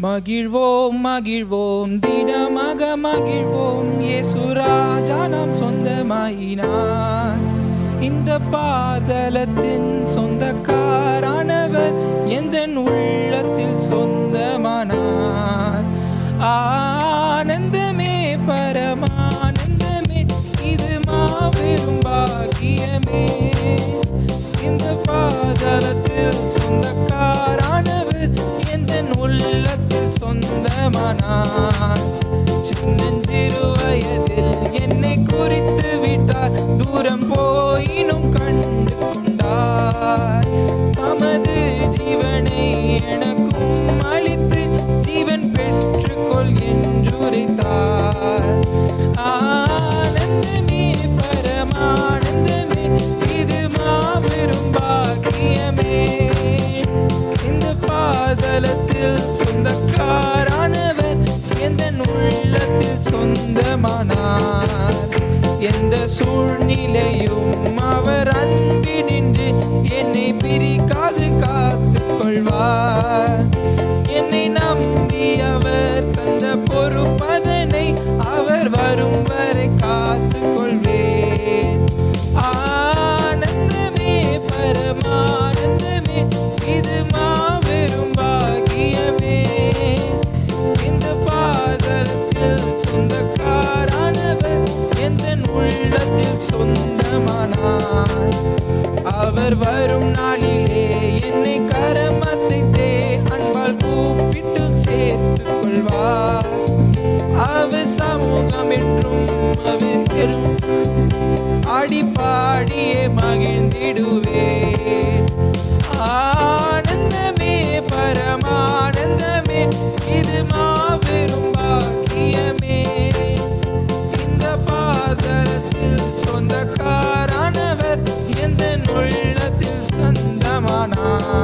மகிழ்வோம் மகிழ்வோம் தினமாக மகிழ்வோம் இயேசு ராஜா நாம் சொந்தமாயினார். இந்த பாதலத்தின் சொந்தக்காரானவர் எந்த உள்ளத்தில் சொந்தமானார். ஆனந்தமே பரமானந்தமே இது மாபெரும் பாக்கியமே. இந்த பாதலத்தில் சொந்தக்காரானவர் எந்த உள்ளத்தில் சொந்தமானார். சின்னஞ்சிறு வயதில் என்னை குறித்து விட்டார், தூரம் போயினும் கண்டு கொண்டார். தமது ஜீவனை எனக்கும் அளித்து ஜீவன் பெற்றுக்கொள் என்றுரைத்தார். ஆனந்தமே பரமானந்தமே இது மாபெரும் பாக்கியமே. இந்த பாதலத்தில் சொந்தக்காரானவர் எந்த உள்ளத்தில் சொந்தமானார். எந்த சூழ்நிலையும் அவர் அன்பினின்று என்னை பிரிக்காது காத்துக் கொள்வார். என்னை நம்பி அவர் தந்த பொறுப்பதனை அவர் வரும் வரை காத்துக் கொள்வேன். ஆனந்தமே பரமானந்தமே இது மாபெரும் பாக்கியமே. இந்த பாதலத்தில் சொந்தக்காரானவர் எந்த உள்ளத்தில் சொந்தமானார். அவர் வரும் நாளிலே என்னை கரம் அசைத்தே அன்பால் கூப்பிட்டு சேர்த்துக் கொள்வார். அவர் சமூகம் என்றும் அவர் ஆடி பாடியே மகிழ்ந்திடுவே. ஆனந்தமே பரமானந்தமே இது மாபெரும் பாக்கியமே. இந்த பாதலத்தில் சொந்தக்காரானவர் எந்த உள்ளத்தில் சொந்தமானார்.